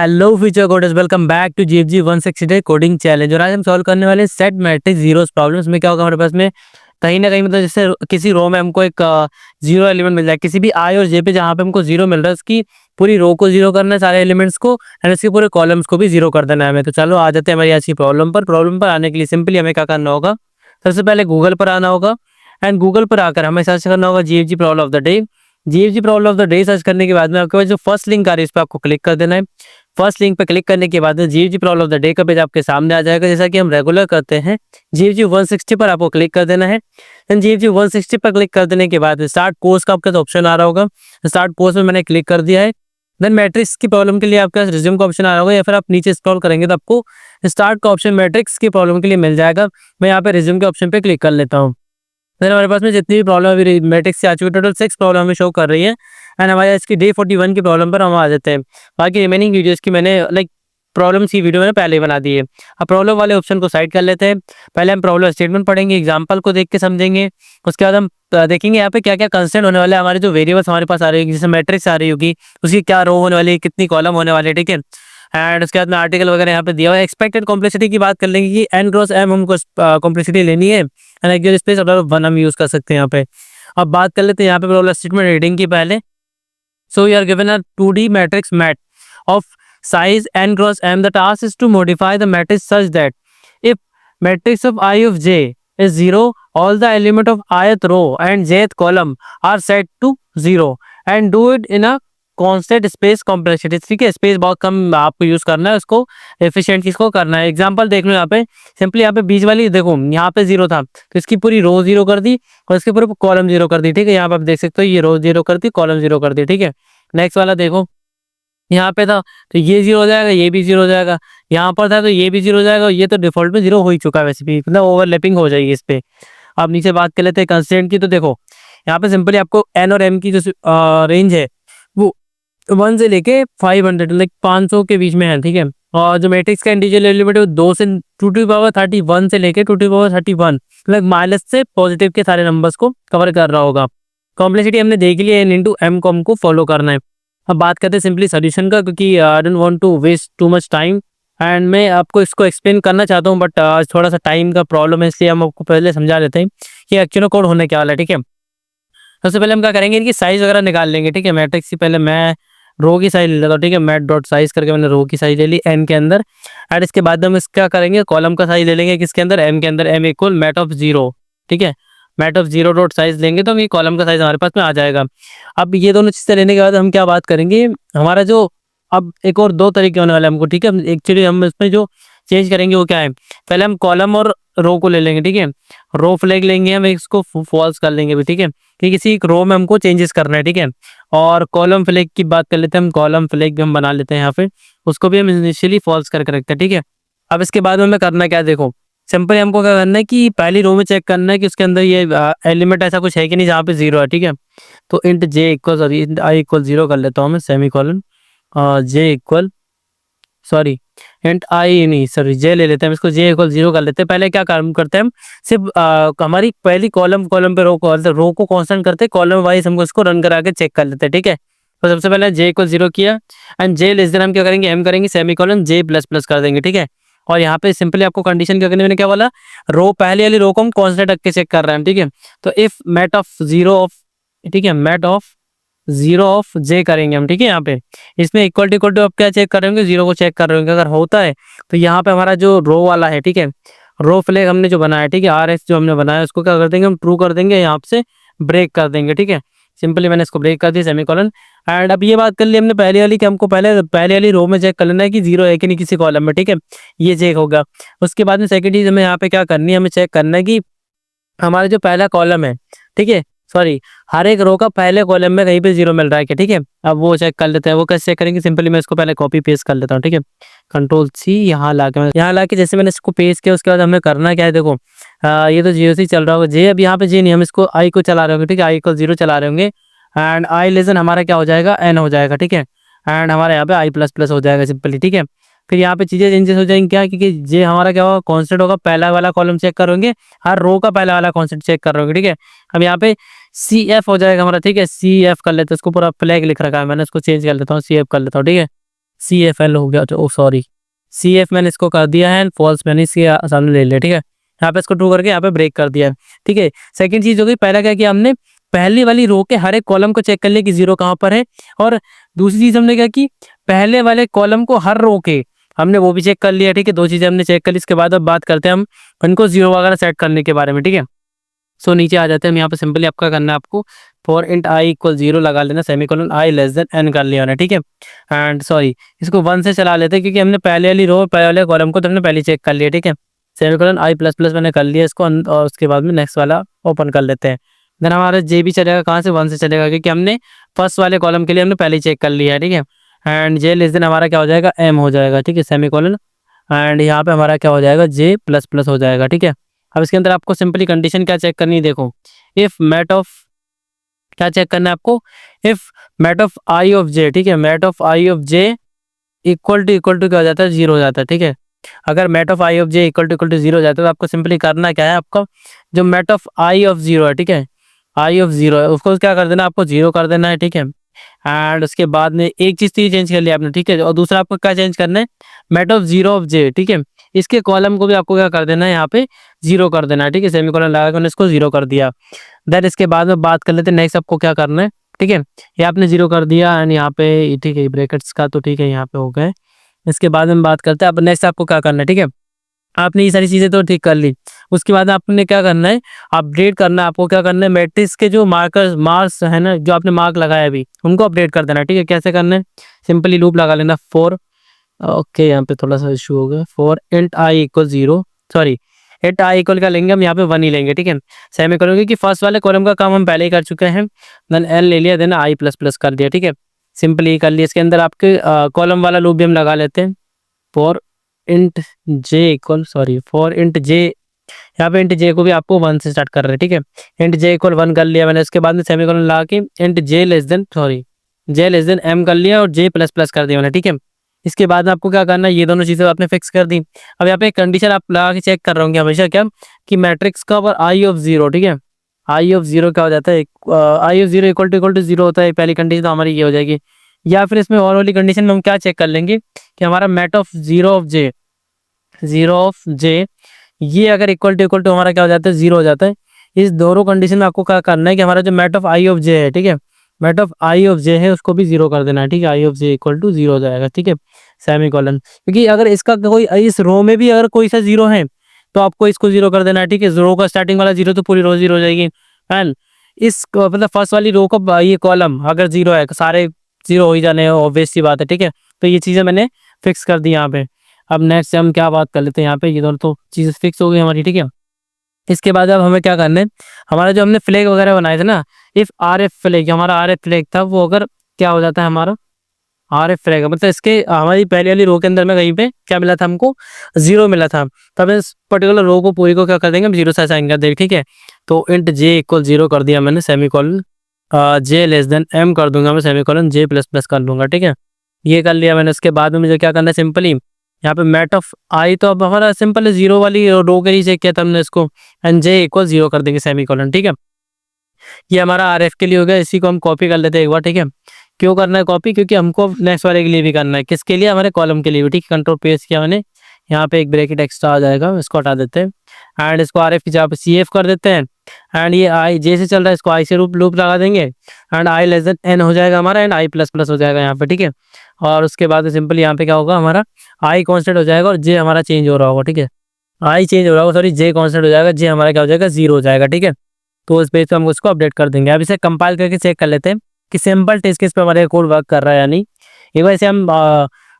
Hello future coders, welcome back to GFG 160 coding challenge. और आज हम सॉल्व करने वाले सेट मैट्रिक्स जीरोस प्रॉब्लम्स में। क्या होगा हमारे पास में कहीं ना कहीं मतलब जैसे किसी रो में हमको एक जीरो एलिमेंट मिल जाए किसी भी आई और जे पे, जहाँ पे हमको जीरो मिल रहा है उसकी पूरी रो को जीरो करना है, सारे एलिमेंट्स को, एंड उसके पूरे कॉलम्स को भी जीरो कर देना है हमें। तो चलो आ जाते हैं हमारी आज की प्रॉब्लम पर आने के लिए सिंपली हमें क्या करना होगा, सबसे पहले गूगल पर आना होगा। एंड गूगल पर आकर हमें सर्च करना होगा GFG problem of the day. GFG problem of the day search करने के बाद में आपके पास जो फर्स्ट लिंक आ रही है इस पर आपको क्लिक कर देना है। फर्स्ट लिंक पे क्लिक करने के बाद GFG problem of the day का पेज आपके सामने आ जाएगा, जैसा कि हम रेगुलर करते हैं। जीएफजी 160 पर आपको क्लिक कर देना है। देन जीएफजी 160 पर क्लिक कर देने के बाद स्टार्ट कोर्स का आपका ऑप्शन आ रहा होगा। स्टार्ट कोर्स में मैंने क्लिक कर दिया है। देन मैट्रिक्स की प्रॉब्लम के लिए आपका रिज्यूम का ऑप्शन आ रहा होगा, या फिर आप नीचे स्क्रॉल करेंगे तो आपको स्टार्ट का ऑप्शन मैट्रिक्स की प्रॉब्लम के लिए मिल जाएगा। मैं यहाँ पे रिज्यूम के ऑप्शन पे क्लिक कर लेता हूँ। देन हमारे पास में जितनी भी प्रॉब्लम अभी मैट्रिक्स से आ चुकी है, टोटल 6 प्रॉब्लम हमें शो कर रही है। एंड हमारे इसकी डे 41 की प्रॉब्लम पर हम आ जाते हैं। बाकी रिमेनिंग वीडियोस की मैंने प्रॉब्लम्स की वीडियो मैंने पहले ही बना दी है। अब प्रॉब्लम वाले ऑप्शन को साइड कर लेते हैं। पहले हम प्रॉब्लम स्टेटमेंट पढ़ेंगे, एग्जांपल को देख के समझेंगे। उसके बाद हम देखेंगे यहाँ पे क्या क्या कंस्टेंट होने वाले हैं, हमारे जो वेरिएबल्स हमारे पास आ रही है, जैसे मैट्रिक्स आ रही होगी उसकी क्या रो होने वाली है, कितनी कॉलम होने वाली है, ठीक है। एंड उसके बाद में आर्टिकल वगैरह यहाँ पे दिया हुआ है। एक्सपेक्टेड कॉम्प्लेक्सिटी की बात कर लेंगे कि n क्रॉस m हमको कॉम्प्लेक्सिटी लेनी है, एंड एक्चुअल स्पेस वन हम यूज कर सकते हैं यहाँ पे। अब बात कर लेते हैं यहाँ पे प्रॉब्लम स्टेटमेंट रीडिंग की पहले। So you are given a 2D matrix mat of size n cross m. The task is to modify the matrix such that if matrix of I of j is 0, all the element of ith row and jth column are set to 0 and do it in a constant space complexity। ठीक है, space बहुत कम आपको use करना है, उसको efficient किसको करना है। एग्जांपल देख लो यहाँ पे, सिंपली यहाँ पे बीच वाली देखो, यहाँ पे 0 था तो इसकी पूरी रो 0 कर दी और इसके पूरे कॉलम 0 कर दी। ठीक है, यहाँ पे आप देख सकते हो ये रो 0 कर दी, कॉलम 0 कर दी। ठीक है, नेक्स्ट वाला देखो, यहाँ पे था तो ये 0 हो जाएगा, ये भी 0 हो जाएगा, यहाँ पर था तो ये भी 0 हो जाएगा, ये तो डिफॉल्ट में 0 हो ही चुका है, वैसे भी मतलब ओवरलैपिंग हो जाएगी इस पे। अब नीचे बात कर लेते हैं कंस्ट्रेंट की। तो देखो यहाँ पे सिंपली आपको एन और एम की जो रेंज है वो 1 से लेके 500 लाइक 500 के बीच में है। ठीक है, और जो मैट्रिक्स का इंटीजर एलिमेंट है वो 2 से 2^31 से लेके 2^31 लाइक माइनस से पॉजिटिव के सारे नंबर्स को कवर कर रहा होगा। कॉम्प्लेक्सिटी हमने देख लिया, एन इंटू एम को हमको फॉलो करना है। अब बात करते हैं सिंपली सोल्यूशन का, क्योंकि I don't want to waste too much time and मैं आपको इसको एक्सप्लेन करना चाहता हूँ, बट थोड़ा सा टाइम का प्रॉब्लम है, इसलिए हम आपको पहले समझा देते हैं कि एक्चुअल कोड होने क्या वाला है। ठीक है, सबसे पहले हम क्या करेंगे, इनकी साइज वगैरह निकाल लेंगे। ठीक है, मैट्रिक्स से पहले मैं रो की साइज ले लेता हूँ। ठीक है, मैट डॉट साइज करके मैंने रो की साइज ले ली एन के अंदर। एंड इसके बाद हम इसका करेंगे कॉलम का साइज ले लेंगे, किसके अंदर, एम के अंदर। M equal mat of 0। ठीक है, मैट ऑफ 0 डॉट साइज लेंगे तो हम ये कॉलम का साइज हमारे पास में आ जाएगा। अब ये दोनों चीज़ें लेने के बाद हम क्या बात करेंगे, हमारा जो अब एक और 2 तरीके होने वाले हमको। ठीक है, एक्चुअली हम इसमें जो चेंज करेंगे वो क्या है, पहले हम कॉलम और रो को ले लेंगे। ठीक है, रो फ्लैग लेंगे, हम इसको फॉल्स कर लेंगे भी। ठीक है, कि किसी एक रो में हमको चेंजेस करना है। ठीक है, और कॉलम फ्लैग की बात कर लेते हैं, हम कॉलम फ्लैग भी हम बना लेते हैं यहाँ पे, उसको भी हम इनिशियली फॉल्स करके रखते हैं। ठीक है, अब इसके बाद में हमें करना क्या है, देखो सिंपल हमको क्या करना है कि पहली रो में चेक करना है कि उसके अंदर ये एलिमेंट ऐसा कुछ है कि नहीं जहाँ पे 0 है। ठीक है, तो int j equal sorry int I equal 0 कर लेता हूँ मैं, सेमी कॉलन जे इक्वल सॉरी इंट आई नहीं सॉरी जे ले लेते हैं, इसको जे इक्वल 0 कर लेते हैं। पहले क्या काम करते हैं हम, सिर्फ हमारी पहली कॉलम पे रो को कांस्टेंट करते हैं, कॉलम वाइज हमको इसको रन करा के चेक कर लेते हैं। ठीक है, तो सबसे पहले जे इक्वल 0 किया एंड जे लेस देन हम क्या करेंगे, एम करेंगे, सेमी कॉलन जे प्लस प्लस कर देंगे। ठीक है, और यहाँ पे सिंपली आपको कंडीशन क्या करनी है, मैंने क्या बोला, रो पहले वाली रो को हम कांस्टेंट रख के चेक कर रहे हैं। ठीक है, तो इफ मैट ऑफ 0 ऑफ, ठीक है, मैट ऑफ 0 ऑफ जे करेंगे हम। ठीक है, यहाँ पे इसमें इक्वल टू आप क्या चेक कर रहे होंगे, 0 को चेक कर रहे होंगे। अगर होता है तो यहाँ पे हमारा जो रो वाला है, ठीक है, रो फ्लैग हमने जो बनाया, ठीक है, आर एस जो हमने बनाया उसको क्या कर देंगे, हम ट्रू कर देंगे, यहाँ से ब्रेक कर देंगे। ठीक है, सिंपली मैंने इसको ब्रेक कर दिया, सेमीकोलन। एंड अब ये बात कर ली हमने पहले वाली कि हमको पहले वाली रो में चेक कर लेना है कि 0 है कि नहीं किसी कॉलम में। ठीक है, ये चेक होगा। उसके बाद में सेकंड चीज हमें यहाँ पे क्या करनी है, हमें चेक करना है कि हमारा जो पहला कॉलम है, ठीक है, सॉरी हर एक रो का पहले कॉलम में कहीं पे 0 मिल रहा है क्या। ठीक है, अब वो चेक कर लेते हैं। वो कैसे चेक करेंगे, सिंपली मैं इसको पहले कॉपी पेस्ट कर लेता हूँ। ठीक है, कंट्रोल सी, यहाँ लाके जैसे मैंने इसको पेस्ट किया उसके बाद हमें करना क्या है, देखो ये तो जीओ सी चल रहा होगा, जे अब यहाँ पे जे नहीं, हम इसको आई को चला रहे होंगे। ठीक है, आई इक्वल 0 चला रहे होंगे एंड आई लेसन हमारा क्या हो जाएगा, एन हो जाएगा। ठीक है, एंड हमारे यहाँ पे आई प्लस प्लस हो जाएगा सिंपली। ठीक है, फिर यहाँ पे चीजें चेंजेस हो जाएंगी क्या, क्योंकि जे हमारा क्या होगा, कांस्टेंट होगा, पहला वाला कॉलम चेक करोगे, हर रो का पहला वाला कांस्टेंट चेक करोगे। ठीक है, अब यहाँ पे सी एफ हो जाएगा हमारा। ठीक है, सी एफ कर लेते हैं, इसको पूरा फ्लैग लिख रखा है मैंने, इसको चेंज कर लेता हूँ, सी एफ कर लेता हूँ। ठीक है, CFL हो गया, ओ सॉरी, CF मैंने इसको कर दिया है एंड फॉल्स मैंने इसके सामने ले लिया, ठीक है। यहाँ पे इसको ट्रू करके यहाँ पे ब्रेक कर दिया है, ठीक है। सेकंड चीज़ हो गई, पहला क्या किया हमने, पहली वाली रो के हर एक कॉलम को चेक कर लिया कि जीरो कहाँ पर है, और दूसरी चीज़ हमने क्या की, पहले वाले कॉलम को हर रो के हमने वो भी चेक कर लिया, ठीक है। दो चीज़ें हमने चेक कर ली। इसके बाद अब बात करते हैं हम उनको जीरो वगैरह सेट करने के बारे में, ठीक है। सो नीचे आ जाते हैं हम, यहाँ पे सिंपली आपका करना है, आपको for int I equal zero लगा लेना, सेमीकोलन आई लेस देन एन कर लिया, ठीक है। एंड सॉरी, इसको वन से चला लेते हैं क्योंकि हमने पहले वाली रो पहले वाले कॉलम को तो हमने पहले चेक कर लिया, ठीक है। सेमीकोलन आई प्लस प्लस मैंने कर लिया इसको, और उसके बाद में नेक्स्ट वाला ओपन कर लेते हैं। देन हमारा जे भी चलेगा, कहाँ से, वन से चलेगा, क्योंकि हमने फर्स्ट वाले कॉलम के लिए हमने पहले चेक कर लिया है, ठीक है। एंड जे लेस देन हमारा क्या हो जाएगा, एम हो जाएगा, ठीक है, सेमीकोलन। एंड यहाँ पे हमारा क्या हो जाएगा, जे प्लस प्लस हो जाएगा, ठीक है। अब इसके अंदर आपको सिंपली कंडीशन क्या चेक करनी है, देखो, इफ मैट ऑफ, क्या चेक करना है आपको, if mat of I of j, ठीक है, mat of I of J equal to क्या हो जाता है, जीरो हो जाता है, ठीक है। अगर mat of I of J equal to zero हो जाता है तो आपको सिंपली करना क्या है, आपका जो mat of I of zero है, ठीक है, आई ऑफ जीरो है, उसको क्या कर देना, आपको जीरो कर देना है, ठीक है। एंड उसके बाद में एक चीज तो ये चेंज कर लिया आपने, ठीक है, और दूसरा आपको क्या चेंज करना है, mat of zero of j, ठीक है, इसके कॉलम को भी आपको क्या कर देना है, यहाँ पे जीरो कर देना है, ठीक है, सेमीकोलन लगा के इसको जीरो कर दिया। देन इसके बाद में बात कर लेते हैं नेक्स्ट आपको क्या करना है, ठीक है। ये आपने जीरो कर दिया एंड यहाँ पे, ठीक है, ब्रैकेट्स का तो ठीक है, यहाँ पे हो गए। इसके बाद में बात करते हैं अब नेक्स्ट आपको क्या करना है, ठीक है। आपने ये सारी चीज़ें तो ठीक कर ली, उसके बाद आपने क्या करना है, अपडेट करना है, आपको क्या करना है, मैट्रिक्स के जो मार्क्स है ना, जो आपने मार्क लगाया अभी, उनको अपडेट कर देना, ठीक है। कैसे करना है, सिंपली लूप लगा लेना, फॉर, ओके, यहाँ पे थोड़ा सा इशू हो गया, for int I equal zero, sorry, int I equal का लेंगे हम यहाँ पे वन ही लेंगे, ठीक है, सेमीकोलन, क्योंकि फर्स्ट वाले कॉलम का काम हम पहले ही कर चुके हैं। देन एल ले लिया, देन आई प्लस प्लस कर दिया, ठीक है, सिंपली कर लिया। इसके अंदर आपके कॉलम वाला लूप भी हम लगा लेते हैं, for int j equal, sorry, for int j, यहाँ पे इंट जे को भी आपको वन से स्टार्ट कर रहे हैं, ठीक है। इंट जे इक्वल वन कर लिया मैंने, इसके बाद में सेमीकोलन लगा के इंट जे लेस देन, सॉरी, जे लेस देन एम कर लिया और जे प्लस प्लस कर दिया मैंने, ठीक है। इसके बाद में आपको क्या करना है, ये दोनों चीज़ें आपने फिक्स कर दी। अब यहाँ पे एक कंडीशन आप लगा के चेक कर रहे होंगे हमेशा, क्या, कि मैट्रिक्स का और आई ऑफ जीरो, ठीक है, आई ऑफ जीरो क्या हो जाता है, i of zero equal to zero होता है, पहली कंडीशन तो हमारी ये हो जाएगी। या फिर इसमें और वाली कंडीशन में हम क्या चेक कर लेंगे कि हमारा mat of zero of j, zero of j, ये अगर इक्वल टू हमारा क्या हो जाता है, जीरो हो जाता है। इस दोनों कंडीशन में आपको क्या करना है कि हमारा जो mat of I of j है, ठीक है, mat of I of j है, उसको भी जीरो कर देना है, ठीक है, i of J equal to zero हो जाएगा, ठीक है, सेमीकोलन। क्योंकि अगर इसका कोई, इस रो में भी अगर कोई सा जीरो है तो आपको इसको जीरो कर देना है, ठीक है। रो का स्टार्टिंग वाला जीरो तो पूरी रो जीरो हो जाएगी, एंड इस मतलब फर्स्ट वाली रो का ये कॉलम अगर जीरो है, सारे जीरो हो ही जाने, ऑब्वियस सी बात है, ठीक है। तो ये चीज़ें मैंने फिक्स कर दी यहाँ पे। अब नेक्स्ट हम क्या बात कर लेते हैं, यहाँ पे ये दोनों तो चीज़ें फिक्स हो गई हमारी, ठीक है। इसके बाद अब हमें क्या करना है, हमारा जो हमने फ्लैग वगैरह बनाए थे ना, इफ आर एफ फ्लैग, हमारा आर एफ फ्लैग था, वो अगर क्या हो जाता है हमारा आर एफ फ्लैग, मतलब इसके हमारी पहले वाली रो के अंदर में कहीं पे क्या मिला था हमको, जीरो मिला था, तो हमें इस पर्टिकुलर रो को पूरी को क्या कर देंगे, हम जीरो से असाइन कर देंगे, ठीक है। तो इंट जे इक्वल जीरो कर दिया मैंने, सेमीकोलन, जे लेस देन एम कर दूंगा मैं, सेमीकोलन जे प्लस प्लस कर लूंगा, ठीक है। ये कर लिया मैंने। उसके बाद में मुझे क्या करना है, सिंपली यहाँ पे मैट ऑफ आई तो अब हमारा सिंपल है, जीरो वाली रो के ही चेक किया था हमने इसको, एंड जे इक्वल जीरो कर देंगे, सेमीकोलन, ठीक है। ये हमारा आर एफ के लिए हो गया। इसी को हम कॉपी कर लेते हैं एक बार, ठीक है। क्यों करना है कॉपी, क्योंकि हमको नेक्स्ट वाले के लिए भी करना है, किसके लिए, हमारे कॉलम के लिए भी, ठीक है। कंट्रोल पेस्ट किया मैंने, यहाँ पे एक ब्रैकेट एक्स्ट्रा आ जाएगा, इसको हटा देते हैं एंड इसको आर एफ की जगह पे सी एफ कर देते हैं। एंड ये आई जे से चल रहा है, इसको आई से लूप लगा देंगे, and I less than N हो जाएगा हमारा, एंड आई प्लस प्लस हो जाएगा यहाँ पे, ठीक है। और उसके बाद सिंपल यहाँ पे क्या होगा, हमारा आई कॉन्स्टेंट हो जाएगा और जे हमारा चेंज हो रहा होगा, ठीक है। आई चेंज हो रहा होगा, सॉरी, जे कॉन्स्टेंट हो जाएगा, जे हमारा क्या हो जाएगा, जीरो हो जाएगा, ठीक है। तो इस पेज पे हम उसको अपडेट कर देंगे। अब इसे कंपाइल करके चेक कर लेते हैं कि सिंपल टेस्ट केस पे हमारे कोड वर्क कर रहा है या नहीं। एक बार इसे हम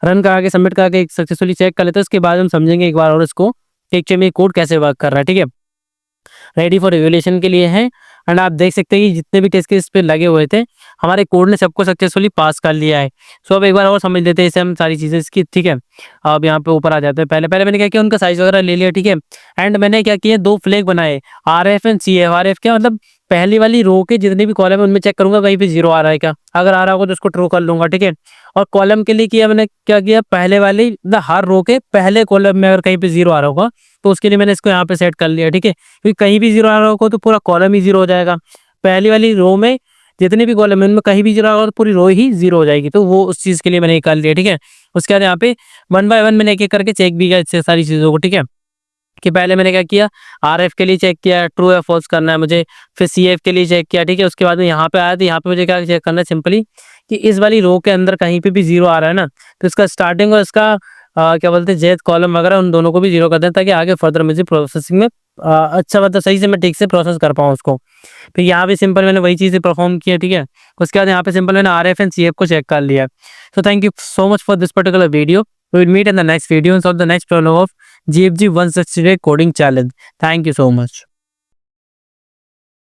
रन करा के सबमिट करा के सक्सेसफुली चेक कर लेते हैं। उसके बाद हम समझेंगे एक बार और इसको एक्चुअली में कोड कैसे वर्क कर रहा है, ठीक है। रेडी फॉर रिवोल्यूशन के लिए है, एंड आप देख सकते हैं कि जितने भी टेस्ट केस पे लगे हुए थे हमारे कोड ने सबको सक्सेसफुली पास कर लिया है। सो अब एक बार और समझ लेते हैं इसे हम सारी चीज़ें इसकी, ठीक है। अब यहाँ पे ऊपर आ जाते हैं। पहले मैंने क्या किया, उनका साइज वगैरह ले लिया, ठीक है। एंड मैंने क्या किया, दो फ्लैग बनाए, R F and C F. R F क्या मतलब, पहली वाली रो के जितने भी कॉलम है उनमें चेक करूंगा कहीं पे जीरो आ रहा है क्या, अगर आ रहा होगा तो उसको ट्रू कर लूंगा, ठीक है। और कॉलम के लिए किया मैंने क्या किया, पहले वाली मतलब हर रो के पहले कॉलम में अगर कहीं पे जीरो आ रहा होगा तो उसके लिए मैंने इसको यहाँ पे सेट कर लिया, ठीक है। क्योंकि कहीं भी जीरो आ रहा होगा तो पूरा कॉलम ही जीरो हो जाएगा। पहली वाली रो में जितनी भी कॉलम है उनमें कहीं भी जीरो होगा तो पूरी रो ही जीरो हो जाएगी। तो वो उस चीज़ के लिए मैंने ये कर लिया, ठीक है। उसके बाद यहाँ पे 1 बाय 1 मैंने एक-एक करके चेक भी किया इससे सारी चीज़ों को, ठीक है। कि पहले मैंने क्या किया, आरएफ के लिए चेक किया, ट्रू या फॉल्स करना है मुझे, फिर सीएफ के लिए चेक किया, ठीक है। उसके बाद में यहाँ पे आया तो यहाँ पे मुझे क्या चेक करना है सिंपली कि इस वाली रो के अंदर कहीं पे भी जीरो आ रहा है ना, तो इसका स्टार्टिंग और इसका क्या बोलते हैं जेथ कॉलम वगैरह उन दोनों को भी जीरो कर दें ताकि आगे फर्दर मुझे प्रोसेसिंग में अच्छा मतलब सही से मैं ठीक से प्रोसेस कर पाऊँ उसको। फिर यहाँ पे सिंपल मैंने वही चीज़ें परफॉर्म की है, ठीक है। उसके बाद यहाँ पे सिंपल मैंने आरएफ एंड सीएफ को चेक कर लिया। So thank you so much for this particular video. We will meet in the next video and solve the next problem of GFG 168 coding challenge. Thank you so much.